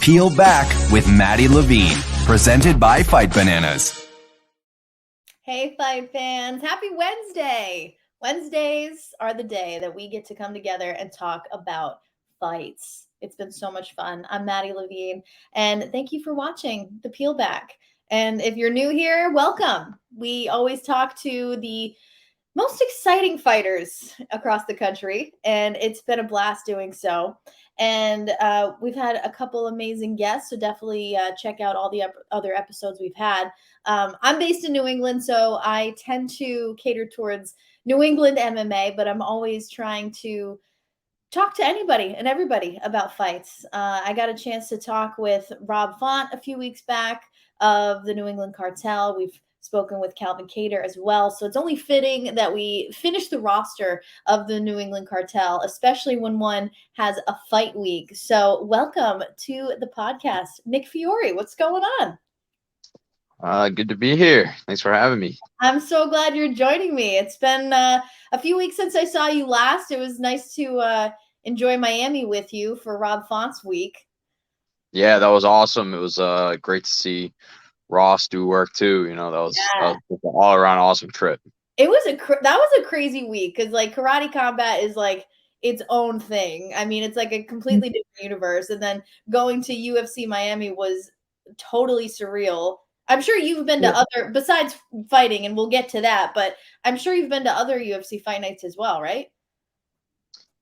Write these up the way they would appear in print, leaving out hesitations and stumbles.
Peel Back with Maddie Levine, presented by Fight Bananas. Hey, fight fans. Happy Wednesday. Wednesdays are the day that we get to come together and talk about fights. It's been so much fun. I'm Maddie Levine, and thank you for watching the Peel Back. And if you're new here, welcome. We always talk to the most exciting fighters across the country, and it's been a blast doing so. And we've had a couple amazing guests, so definitely check out all the other episodes we've had. I'm based in New England, so I tend to cater towards New England MMA, but I'm always trying to talk to anybody and everybody about fights. I got a chance to talk with Rob Font a few weeks back of the New England Cartel. We've spoken with Calvin Cater as well. So it's only fitting that we finish the roster of the New England Cartel, especially when one has a fight week. So welcome to the podcast, Nick Fiore. What's going on? Good to be here. Thanks for having me. I'm so glad you're joining me. It's been a few weeks since I saw you last. It was nice to enjoy Miami with you for Rob Font's week. Yeah, that was awesome. It was great to see Ross do work too. You know, that was an all around awesome trip. It was that was a crazy week because like karate combat is like its own thing. I mean, it's like a completely different universe. And then going to UFC Miami was totally surreal. I'm sure you've been to other, besides fighting, and we'll get to that, but I'm sure you've been to other UFC fight nights as well, right?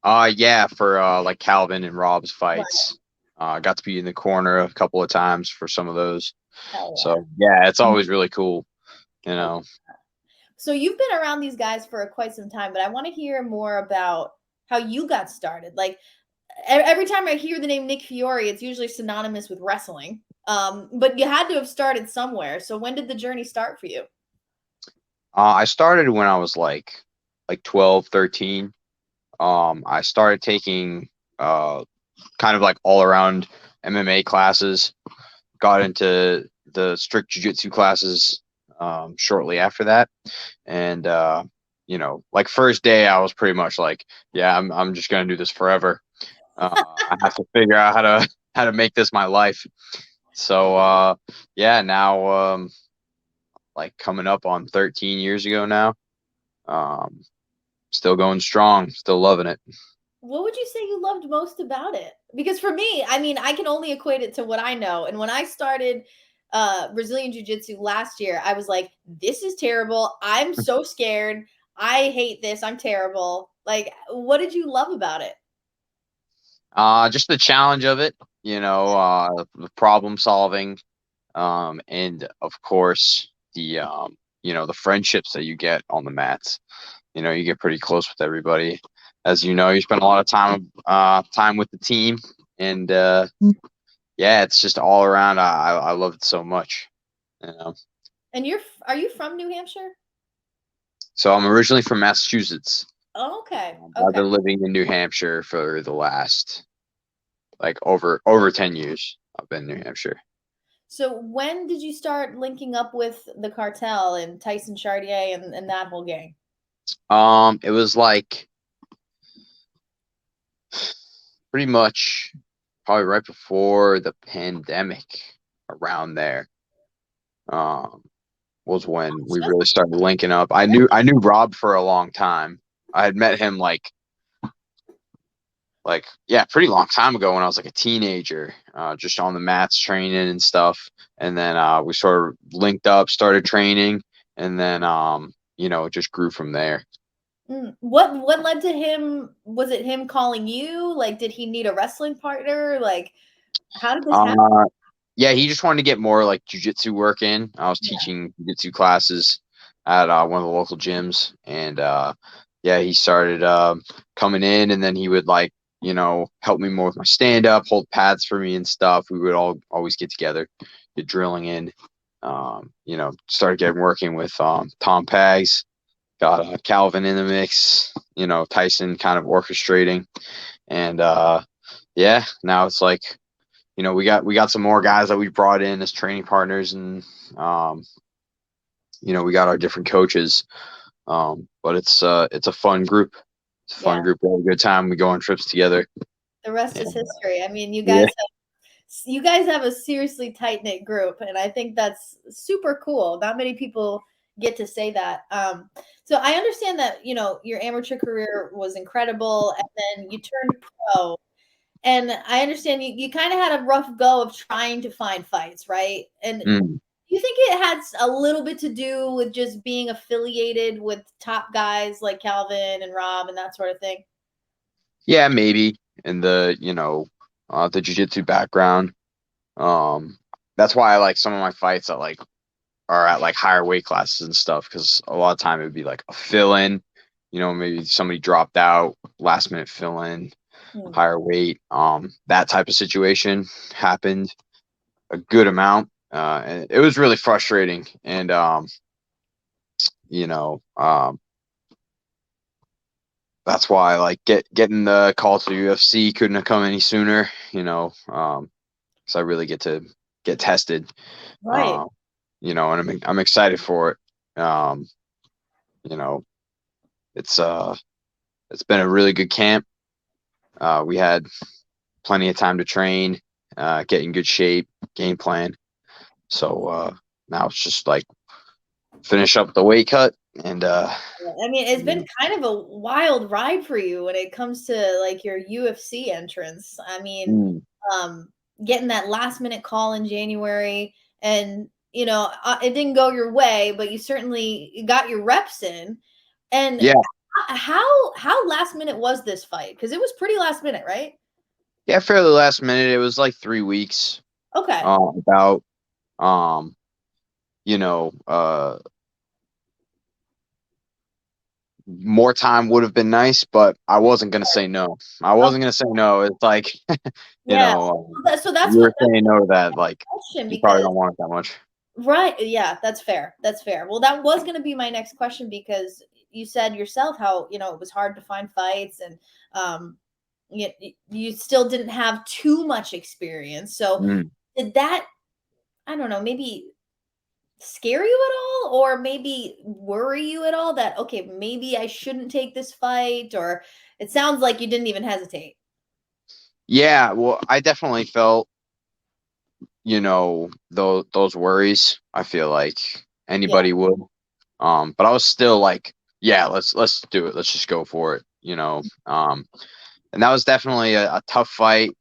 Yeah, for like Calvin and Rob's fights. I got to be in the corner a couple of times for some of those. Yeah. So yeah, it's always really cool, you know. So you've been around these guys for quite some time, but I want to hear more about how you got started. Like every time I hear the name Nick Fiore, it's usually synonymous with wrestling. But you had to have started somewhere. So when did the journey start for you? I started when I was like 12, 13. I started taking kind of like all around MMA classes, got into the strict jiu-jitsu classes shortly after that. And you know, like first day I was pretty much like, yeah, I'm just gonna do this forever. I have to figure out how to make this my life. So yeah, now like coming up on 13 years ago now. Still going strong, still loving it. What would you say you loved most about it? Because for me, I mean, I can only equate it to what I know. And when I started Brazilian Jiu-Jitsu last year, I was like, this is terrible. I'm so scared. I hate this. I'm terrible. Like, what did you love about it? Just the challenge of it, you know, the problem solving, and of course the you know, the friendships that you get on the mats. You know, you get pretty close with everybody. As you know, you spend a lot of time with the team, and yeah, it's just all around. I love it so much. You know. And are you from New Hampshire? So I'm originally from Massachusetts. Oh, okay. I've been living in New Hampshire for the last like over 10 years. I've been in New Hampshire. So when did you start linking up with the cartel and Tyson Chartier and that whole gang? It was like pretty much probably right before the pandemic, around there. Was when we really started linking up. I knew Rob for a long time. I had met him like yeah, pretty long time ago when I was like a teenager, just on the mats training and stuff. And then we sort of linked up, started training, and then you know, it just grew from there. What led to him? Was it him calling you? Like, did he need a wrestling partner? Like, how did this happen? Yeah, he just wanted to get more like jiu-jitsu work in. I was teaching jiu-jitsu classes at one of the local gyms, and yeah, he started coming in, and then he would like, you know, help me more with my stand-up, hold pads for me and stuff. We would always get together, get drilling in. You know, started working with Tom Pags, got Calvin in the mix, you know, Tyson kind of orchestrating, and yeah, now it's like, you know, we got some more guys that we brought in as training partners, and you know, we got our different coaches, but it's a fun group. It's a fun group. We have a good time. We go on trips together. The rest is history. I mean, you guys have you guys have a seriously tight knit group, and I think that's super cool. Not many people get to say that. So I understand that your amateur career was incredible, and then you turned pro. And I understand you kind of had a rough go of trying to find fights, right? And Mm. you think it had a little bit to do with just being affiliated with top guys like Calvin and Rob and that sort of thing? Yeah, maybe in the jiu-jitsu background. That's why I like some of my fights that like are at like higher weight classes and stuff, because a lot of time it would be like a fill-in, maybe somebody dropped out, last minute fill-in, Hmm. higher weight. That type of situation happened a good amount. And it was really frustrating. And you know, um, that's why like getting the call to the UFC couldn't have come any sooner, because I really get to get tested. Right. Um, and I'm excited for it. You know, it's been a really good camp. We had plenty of time to train, get in good shape, game plan. So now it's just like finish up the weight cut and I mean, it's been kind of a wild ride for you when it comes to like your UFC entrance. I mean, mm, um, getting that last minute call in January, and it didn't go your way, but you certainly got your reps in. And yeah, how last minute was this fight? Because it was pretty last minute, right? yeah, fairly last minute. It was like 3 weeks. Okay. About um, you know, uh, more time would have been nice, but I wasn't gonna say no. I Oh, wasn't gonna say no. It's like, you yeah. know, So that's you what were that's saying no to that. Like, the question you probably because don't want it that much. right, yeah, that's fair. That's fair. Well, that was going to be my next question because you said yourself how it was hard to find fights, and um, you still didn't have too much experience. So Mm. did that, I don't know, maybe scare you at all, or maybe worry you at all that okay, maybe I shouldn't take this fight? Or it sounds like you didn't even hesitate. Yeah, well, I definitely felt, those worries. I feel like Yeah. anybody would. But I was still like, yeah, let's do it. Let's just go for it. And that was definitely a tough fight.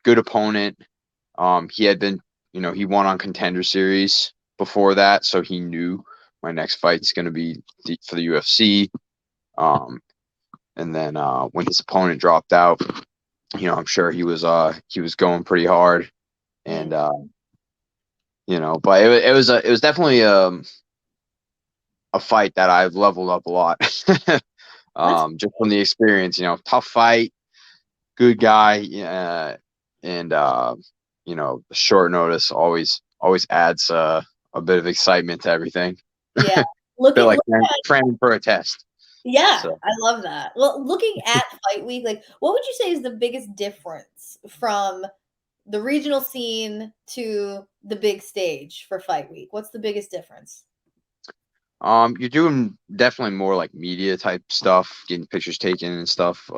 Good opponent. He had been, he won on Contender Series before that, so he knew my next fight's going to be for the UFC. And then when his opponent dropped out, I'm sure he was going pretty hard, Mm, and but it was definitely a fight that I've leveled up a lot. that's Just from the experience, tough fight, good guy, and short notice always adds a bit of excitement to everything. yeah. Feel like Look, training for a test. yeah, So I love that. Well, looking at fight week, like what would you say is the biggest difference from the regional scene to the big stage for fight week? What's the biggest difference? you're doing definitely more like media type stuff, getting pictures taken and stuff.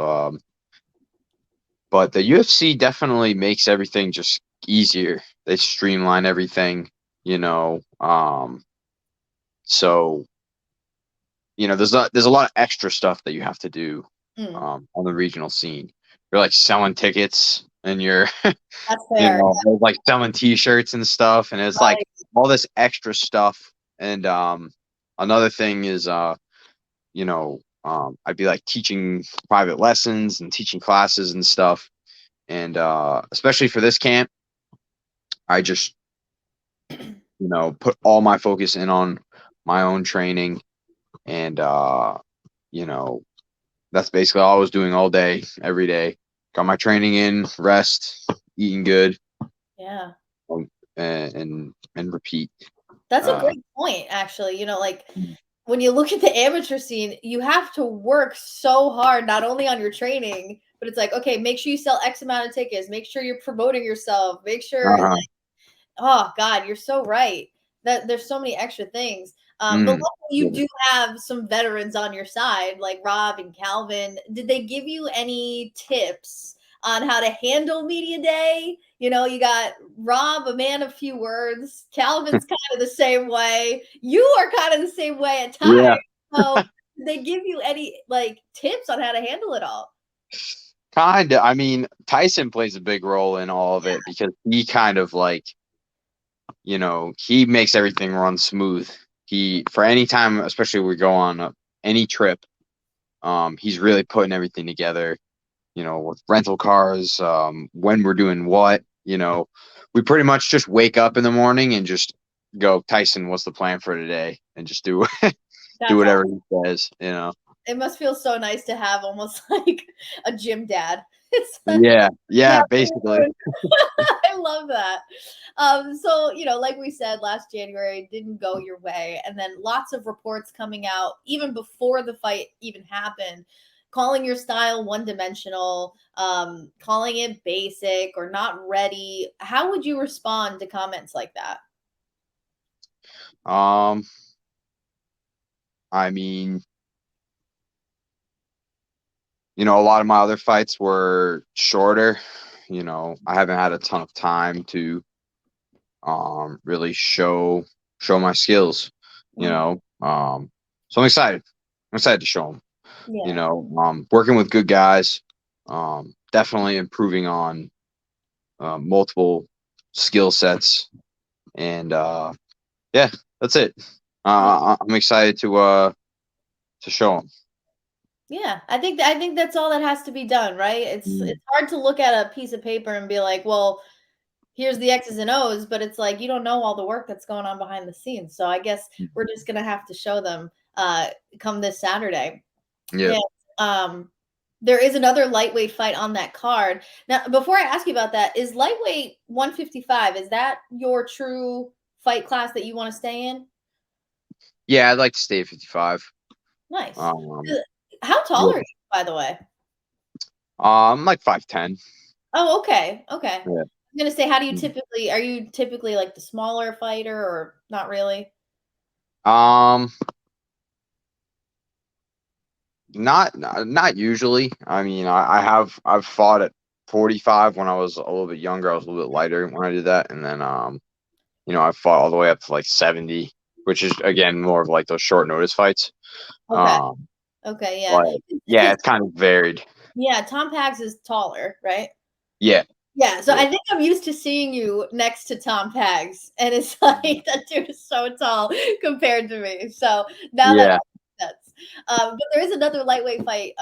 But the UFC definitely makes everything just easier. They streamline everything, you know. So there's a lot of extra stuff that you have to do Mm, on the regional scene. You're like selling tickets, and you're that's fair. like selling T-shirts and stuff, and it's like Right. all this extra stuff. And another thing is I'd be like teaching private lessons and teaching classes and stuff, and especially for this camp, I just put all my focus in on my own training, and you know that's basically all I was doing all day, every day. Got my training in, rest, eating good, Yeah. and repeat. That's a Uh, great point, actually. Like when you look at the amateur scene, you have to work so hard, not only on your training, but it's like, okay, make sure you sell X amount of tickets, make sure you're promoting yourself, make sure, uh-huh. oh God, you're so right. That there's so many extra things. But Mm. luckily you do have some veterans on your side, like Rob and Calvin. Did they give you any tips on how to handle media day. You know, you got Rob, a man of few words. Calvin's kind of the same way. You are kind of the same way at times. Yeah. So did they give you any like tips on how to handle it all? Kinda. I mean, Tyson plays a big role in all of it because he kind of like, he makes everything run smooth. For any time, especially we go on any trip, he's really putting everything together, with rental cars, when we're doing what, we pretty much just wake up in the morning and just go, Tyson, what's the plan for today? And just do That's whatever awesome. he says, It must feel so nice to have almost like a gym dad. It's like, Yeah, basically. I love that. So, like we said, last January didn't go your way. And then lots of reports coming out even before the fight even happened, calling your style one dimensional, calling it basic or not ready. How would you respond to comments like that? I mean, a lot of my other fights were shorter. I haven't had a ton of time to really show my skills, so I'm excited. I'm excited to show them. Yeah. Working with good guys, definitely improving on multiple skill sets, and yeah, that's it. I'm excited to show them. Yeah, I think that's all that has to be done, right? It's hard to look at a piece of paper and be like, well, here's the X's and O's, but it's like you don't know all the work that's going on behind the scenes. So I guess we're just gonna have to show them come this Saturday. Yeah. And there is another lightweight fight on that card. Now, before I ask you about that, is lightweight 155? Is that your true fight class that you want to stay in? Yeah, I'd like to stay at 55. Nice. Um, How tall yeah. are you, by the way? I'm like 5'10". Oh, okay. Okay. Yeah. I'm gonna say, are you typically like the smaller fighter or not really? Um, not usually. I mean, I've fought at 45 when I was a little bit younger. I was a little bit lighter when I did that, and then I fought all the way up to like 70, which is again more of like those short notice fights. Okay. Um, Okay, yeah. but yeah, Because it's kind of varied. yeah, Tom Pags is taller, right? Yeah, Yeah, so yeah, I think I'm used to seeing you next to Tom Pags, and it's like that dude is so tall compared to me. So now that yeah. makes sense. But there is another lightweight fight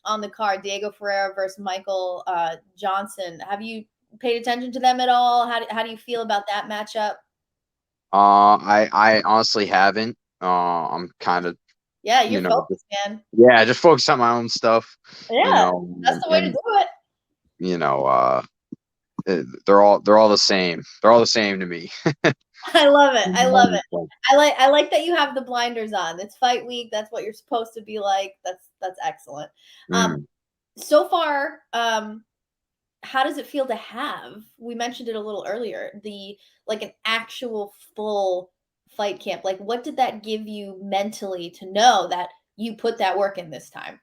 on the card: Diego Ferreira versus Michael Johnson. Have you paid attention to them at all? How do you feel about that matchup? I honestly haven't. I'm kind of, Yeah, you're you know, focused, man. yeah, just focus on my own stuff, Yeah, that's the way to and do it. you know, they're all the same. They're all the same to me. I love it. I love it. Like, I like that you have the blinders on. It's fight week. That's what you're supposed to be like. That's excellent. Um, mm. so far, how does it feel to have? We mentioned it a little earlier. The like an actual full fight camp. Like, what did that give you mentally to know that you put that work in this time?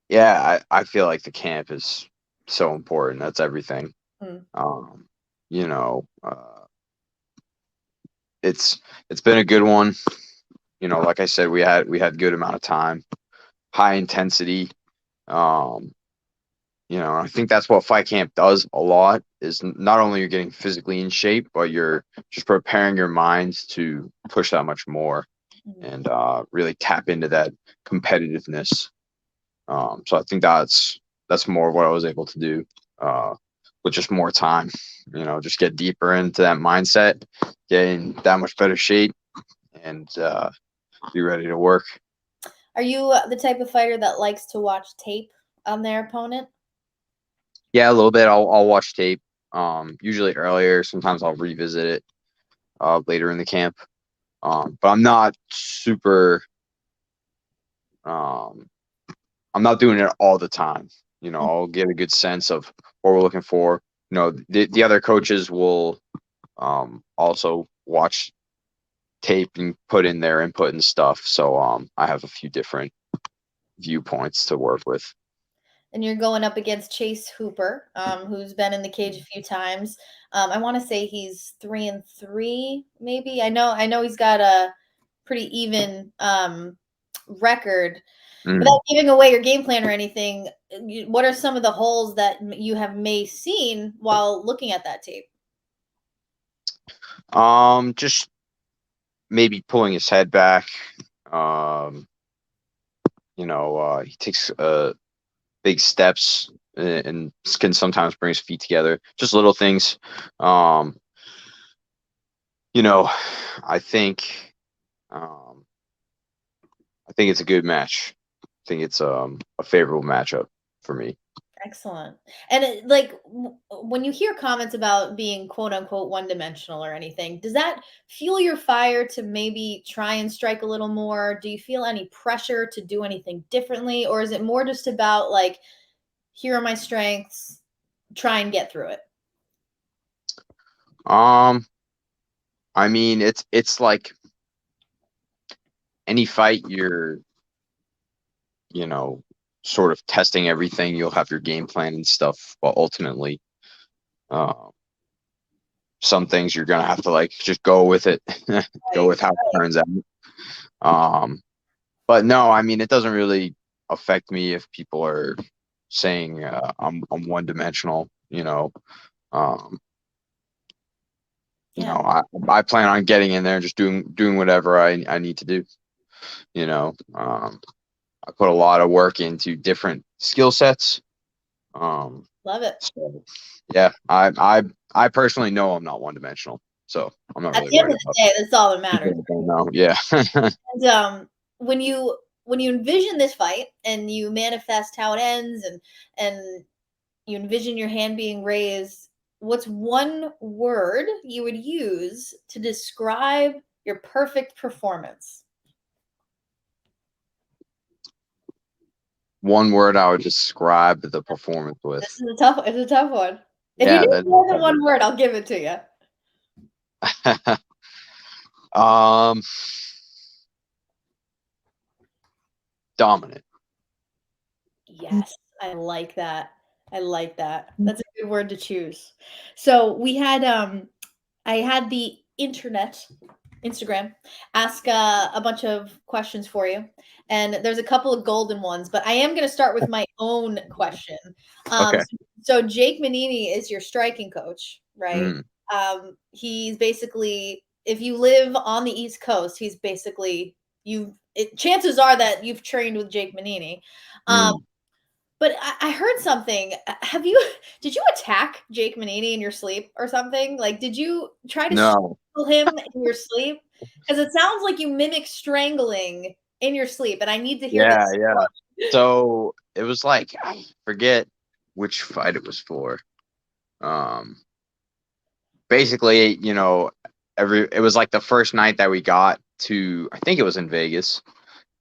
Yeah, I feel like the camp is so important. That's everything. Mm. Um, you know, it's been a good one. Like I said, we had good amount of time, high intensity. Um, I think that's what fight camp does a lot is not only you're getting physically in shape, but you're just preparing your mind to push that much more Mm. and really tap into that competitiveness. So I think that's more of what I was able to do with just more time. Just get deeper into that mindset, get in that much better shape, and be ready to work. Are you the type of fighter that likes to watch tape on their opponent? Yeah, a little bit. I'll watch tape. Usually earlier. Sometimes I'll revisit it later in the camp. But I'm not super. Um, I'm not doing it all the time. I'll get a good sense of what we're looking for. The other coaches will also watch tape and put in their input and stuff. So I have a few different viewpoints to work with. and you're going up against Chase Hooper, who's been in the cage a few times. I want to say he's 3-3, maybe. I know he's got a pretty even record. Without giving away your game plan or anything, what are some of the holes that you have seen while looking at that tape? Just maybe pulling his head back. He takes big steps and can sometimes bring his feet together. Just little things. I think it's a good match. I think it's a favorable matchup for me. Excellent. And when you hear comments about being quote unquote one-dimensional or anything, does that fuel your fire to maybe try and strike a little more? Do you feel any pressure to do anything differently? Or is it more just about like, here are my strengths, try and get through it? I mean, it's like any fight you're, sort of testing everything. You'll have your game plan and stuff, but ultimately, some things you're gonna have to like just go with it, go with how it turns out. But no, I mean, it doesn't really affect me if people are saying I'm one dimensional. I plan on getting in there and just doing whatever I need to do. I put a lot of work into different skill sets. Love it. So, yeah, I personally know I'm not one dimensional, so I'm not At really the end worried of the day, that's all that matters. Yeah. And when you envision this fight and you manifest how it ends and you envision your hand being raised, what's one word you would use to describe your perfect performance? One word I would describe the performance with. This is a tough. It's a tough one. If Yeah, you need more than one word, I'll give it to you. Dominant. Yes, I like that. I like that. That's a good word to choose. So we had I had the Instagram ask a bunch of questions for you, and there's a couple of golden ones, but I am going to start with my own question. Okay. So Jake Manini is your striking coach, right? He's basically, if you live on the East Coast, he's basically chances are that you've trained with Jake Manini. But I heard something. Did you attack Jake Manini in your sleep or something? Like, did you try to strangle him in your sleep? Because it sounds like you mimic strangling in your sleep, and I need to hear this. Yeah. So it was like, I forget which fight it was for. Basically, it was like the first night that we got to, I think it was in Vegas.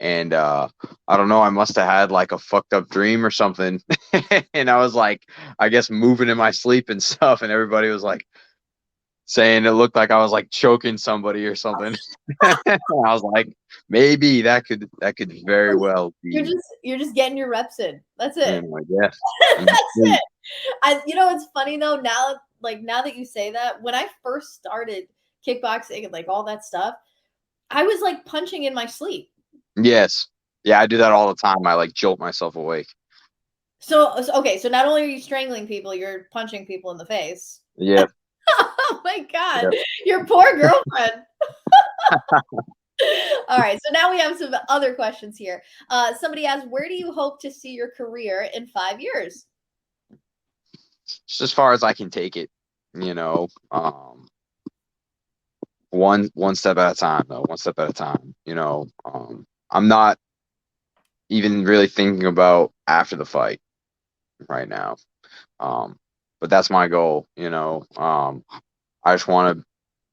And I don't know, I must have had like a fucked up dream or something. And I was like, I guess moving in my sleep and stuff. And everybody was like saying it looked like I was like choking somebody or something. I was like, maybe that could very well be. You're just getting your reps in. That's it. I guess. That's it. It's funny though, now that you say that, when I first started kickboxing and like all that stuff, I was like punching in my sleep. Yes. Yeah, I do that all the time. I like jolt myself awake. So not only are you strangling people, you're punching people in the face. Yep. Oh my God. Yep. Your poor girlfriend. All right. So now we have some other questions here. Somebody asked, where do you hope to see your career in 5 years? Just as far as I can take it, one step at a time, though. One step at a time. I'm not even really thinking about after the fight right now. But that's my goal. I just want to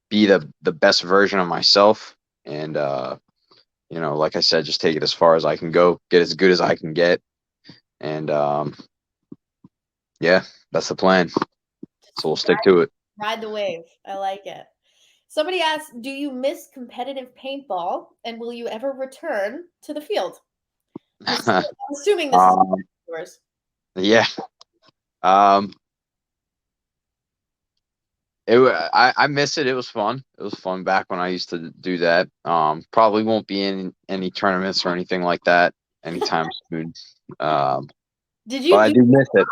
be the best version of myself, and like I said, just take it as far as I can go, get as good as I can get, and yeah, that's the plan. So we'll stick to it. Ride the wave. I like it. Somebody asked, do you miss competitive paintball, and will you ever return to the field? I'm assuming this is yours. Yeah. Um, I miss it. It was fun. It was fun back when I used to do that. Probably won't be in any tournaments or anything like that anytime soon. Um, Did but you I do do miss it.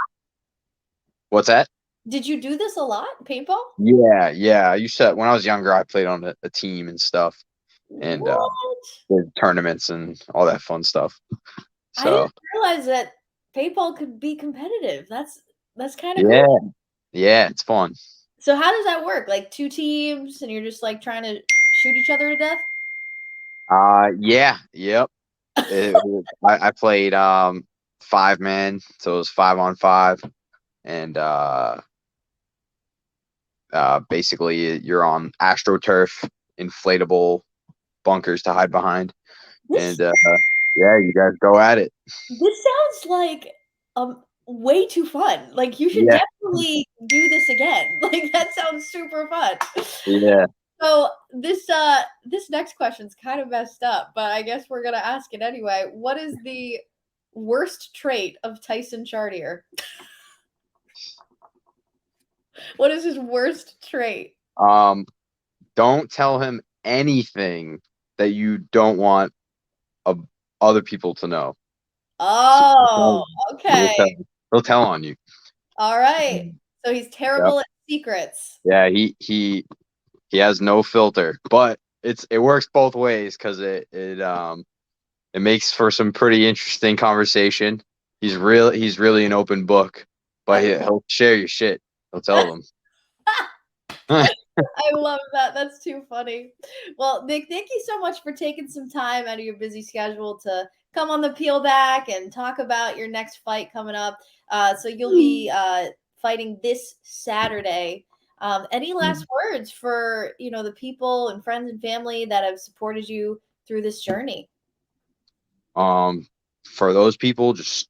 What's that? did you do this a lot, paintball? Yeah, yeah. I used to when I was younger. I played on a team and stuff, and What? did tournaments and all that fun stuff. I didn't So realize that paintball could be competitive. That's kind of yeah, cool. yeah, it's fun. So how does that work? Like two teams and you're just like trying to shoot each other to death? Yeah, yep. I played 5 man, so it was 5-on-5, and basically you're on AstroTurf, inflatable bunkers to hide behind, This and yeah, you guys go at it. this sounds like way too fun. Like you should Yeah, definitely do this again. Like that sounds super fun. yeah. So this next question's kind of messed up, but I guess we're gonna ask it anyway. What is the worst trait of Tyson Chartier? What is his worst trait? Um, don't tell him anything that you don't want uh, other people to know. So Oh, okay. he'll tell, he'll tell on you. All right. So he's Yep. terrible at secrets. Yeah, he has no filter, but it works both ways because it makes for some pretty interesting conversation. He's really an open book, but I he'll share your shit. He'll tell them. I love that. That's too funny. Well, Nick, thank you so much for taking some time out of your busy schedule to come on the peel back and talk about your next fight coming up. So you'll be fighting this Saturday. Any last words for the people and friends and family that have supported you through this journey? For those people, just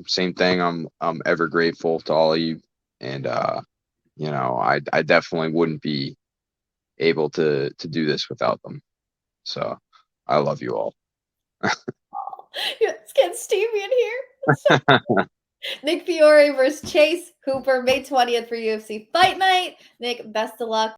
same thing. I'm ever grateful to all of you, and I definitely wouldn't be able to do this without them. So I love you all. It's getting steamy in here. So Nick Fiore versus Chase Hooper, May 20th for UFC Fight Night. Nick, best of luck.